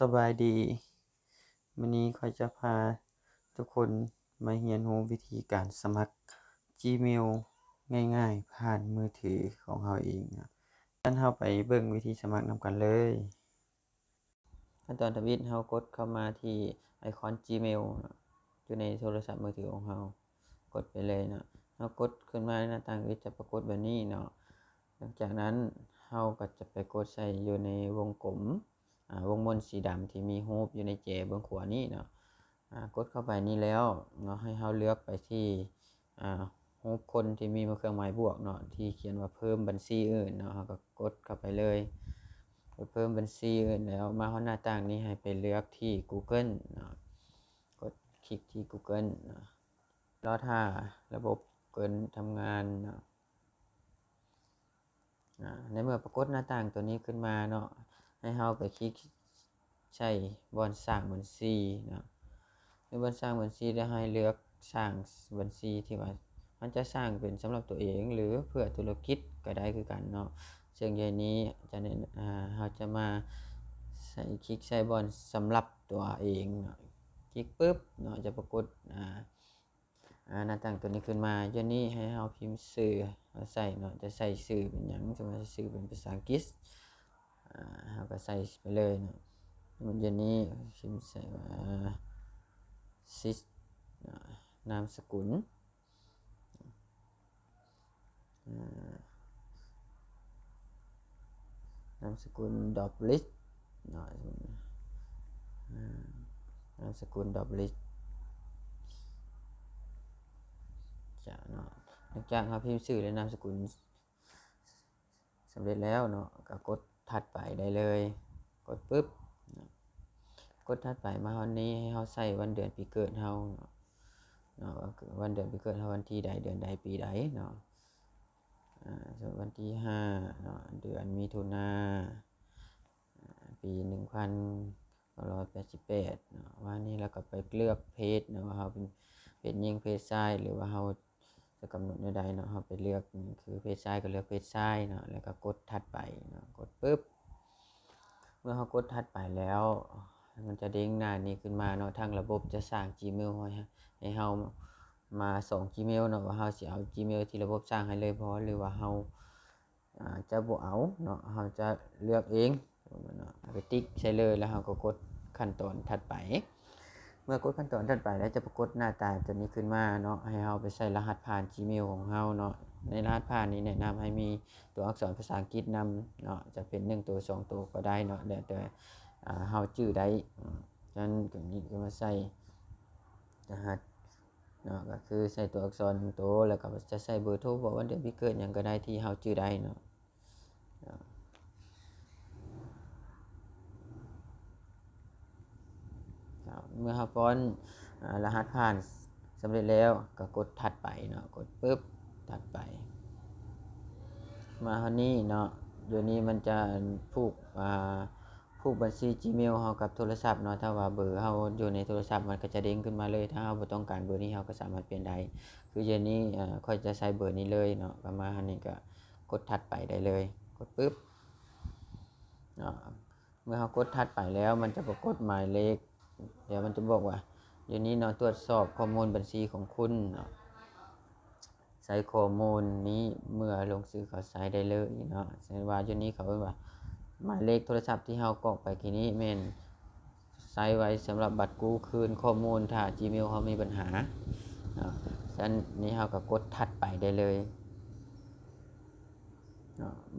สบายดีมื้อนี้ข้อยจะพาทุกคนมาเรียนรู้วิธีการสมัคร Gmail ง่ายๆผ่านมือถือของเราเองงั้นเราไปเบิ่งวิธีสมัครนำกันเลยขั้นตอนทวิตเรากดเข้ามาที่ไอคอน Gmail อยู่ในโทรศัพท์มือถือของเรากดไปเลยเรากดขึ้นมาในหน้าต่างจะปรากฏแบบนี้หลังจากนั้นเราก็จะไปกดใส่อยู่ในวงกลมวงมนสีดำที่มีรูปอยู่ในแจเบื้องขวานี้กดเข้าไปนี่แล้วให้เราเลือกไปที่รูปคนที่มีเครื่องหมายบวกที่เขียนว่าเพิ่มบัญชีอื่นเราก็กดเข้าไปเลยกดเพิ่มบัญชีอื่นแล้วมาที่หน้าต่างนี้ให้ไปเลือกที่ Google กดคลิกที่ Google รอถ้าระบบเกินทำงานในเมื่อปรากฏหน้าต่างตัวนี้ขึ้นมาให้เราไปคลิกใช้บอนสร้างบัญชีในบอนสร้างบัญชีได้ให้เลือกสร้างบัญชีที่ว่ามันจะสร้างเป็นสำหรับตัวเองหรือเพื่อธุรกิจก็ได้คือกันซึ่งอย่างนี้จะเราจะมาใส่คลิกใช้บอนสำหรับตัวเองคลิกปุ๊บจะปรากฏหน้าต่างตัวนี้ขึ้นมาอย่างนี้ให้เราพิมพ์ชื่อใส่จะใส่ชื่อเป็นหยังจะมาชื่อเป็นภาษาอังกฤษเราก็ใส่ไปเลยมันอย่างนี้พิมพ์ใส่ว่าซิสนามสกุลนามสกุลดอบลิสนามสกุลดอบลิสหลังจากเราพิมพ์ชื่อและนามสกุลสำเร็จแล้วก็กดถัดไปได้เลยกดปุ๊บกดถัดไปมาวันนี้ให้เราใส่วันเดือนปีเกิดเราวันเดือนปีเกิดเราวันที่ใดเดือนใดปีใดส่วนวันที่5เดือนมิถุนายนปี1988วันนี้เราก็ไปเลือกเพศว่าเราเป็นเพศหญิงเพศชายหรือว่าเราจะกำหนดใดเราไปเลือกคือเพศชายก็เลือกเพศชายแล้วก็กดถัดไปกดปุ๊บเมื่อเรากดถัดไปแล้วมันจะเด้งหน้านี้ขึ้นมาทางระบบจะสร้าง Gmail ให้เรามาส่ง Gmail ว่าเราสิเอา Gmail ที่ระบบสร้างให้เลยบ่หรือว่าเราจะบ่เอาเราจะเลือกเองไปติ๊กใช้เลยแล้วเราก็กดขั้นตอนถัดไปเมื่อกดขั้นตอนถัดไปแล้วจะปรากฏหน้าตาตัวนี้ขึ้นมาให้เราไปใส่รหัสผ่าน Gmail ของเราในรหัสผ่านนี้แนะนำให้มีตัวอักษรภาษาอังกฤษนำจะเป็น1ตัว2ตัวก็ได้แล้วแต่เราชื่อได้ฉะนั้นก็นี้ก็มาใส่รหัสก็คือใส่ตัวอักษร1ตัวแล้วก็จะใส่เบอร์โทรบอกวันเดือนปีเกิดหยังก็ได้ที่เราชื่อได้เมื่อเราป้อนรหัสผ่านสำเร็จแล้วก็กดถัดไปกดปุ๊บถัดไปมาคราวนี้เดี๋ยวนี้มันจะผูกบัญชี Gmail เฮากับโทรศัพท์ถ้าว่าเบอร์เฮาอยู่ในโทรศัพท์มันก็จะเด้งขึ้นมาเลยถ้าเฮาบ่ต้องการเบอร์นี้เฮาก็สามารถเปลี่ยนได้คือเดี๋ยวนี้ค่อยจะใช้เบอร์นี้เลยประมาณนี้ก็กดถัดไปได้เลยกดปุ๊บเมื่อเฮากดถัดไปแล้วมันจะปรากฏหมายเลขเดี๋ยวมันจะบอกว่าเดี๋ยวนี้ตรวจสอบข้อมูลบัญชีของคุณใส่ข้อมูลนี้เมื่อลงซื้อเขาใช้ได้เลยแสดงว่าเดี๋ยวนี้เขาว่าหมายเลขโทรศัพท์ที่เฮากรอกไปทีนี้แม่นใช้ไว้สำหรับบัตรกู้คืนข้อมูลถ้า Gmail เฮามีปัญหาฉะนั้นนี้เฮาก็กดถัดไปได้เลย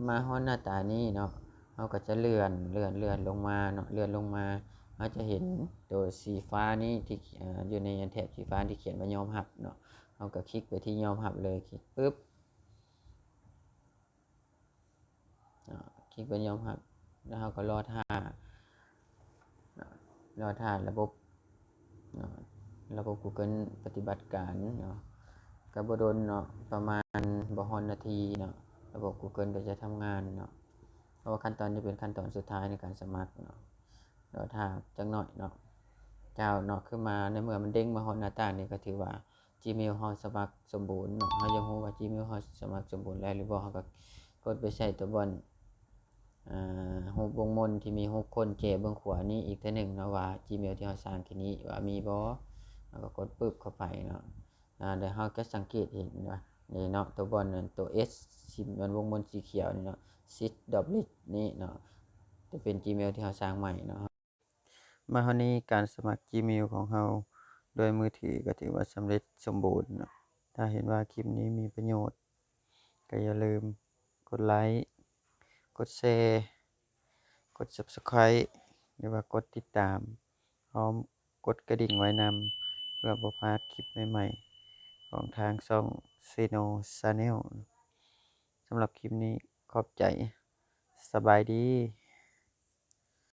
มาฮอดหน้าตานี้เฮาก็จะเลื่อนลงมาเลื่อนลงมาเราจะเห็นตัวสีฟ้านี้ที่อยู่ในแถบสีฟ้าที่เขียนว่ายอมรับเราก็คลิกไปที่ยอมรับเลยคลิกปุ๊บคลิกไปยอมรับแล้วเราก็รอท่าระบบ Google ปฏิบัติการก็บ่โดนประมาณบ่ฮอดนาทีระบบ Google ก็จะทำงานเพราะว่าขั้นตอนนี้เป็นขั้นตอนสุดท้ายในการสมัครรอท่าจักหน่อยเจ้าขึ้นมาในเมื่อมันเด้งมาฮอดหน้าต่างนี่ก็ถือว่า Gmail เฮาสมัครสมบูรณ์เฮายังรู้ว่า Gmail เฮาสมัครสมบูรณ์แล้วหรือบ่เฮาก็กดไปใช้ตัวบอน รูปวงมนที่มีรูปคนแจ้เบื้องขวานี้อีกเทื่อหนึ่งเนาะว่า Gmail ที่เราสร้างทีนี้ว่ามีบ่แล้วก็กดปึ๊บเข้าไปเนาะเดี๋ยวเราก็สังเกตเห็นว่านี่เนาะตัวบอลนั่นตัว S ที่มันวงมนสีเขียวนี่เนาะ sys.list นี่เนาะจะเป็น Gmail ที่เราสร้างใหม่เนาะมาคราวนี้การสมัคร Gmail ของเราโดยมือถือก็ถือว่าสำเร็จสมบูรณ์เนาะถ้าเห็นว่าคลิปนี้มีประโยชน์ก็อย่าลืมกดไลค์กดแชร์กด Subscribe หรือว่ากดติดตามพร้อมกดกระดิ่งไว้นำเพื่อบ่พลาดคลิปใหม่ๆของทางช่อง Seno Channel สำหรับคลิปนี้ขอบใจสบายดี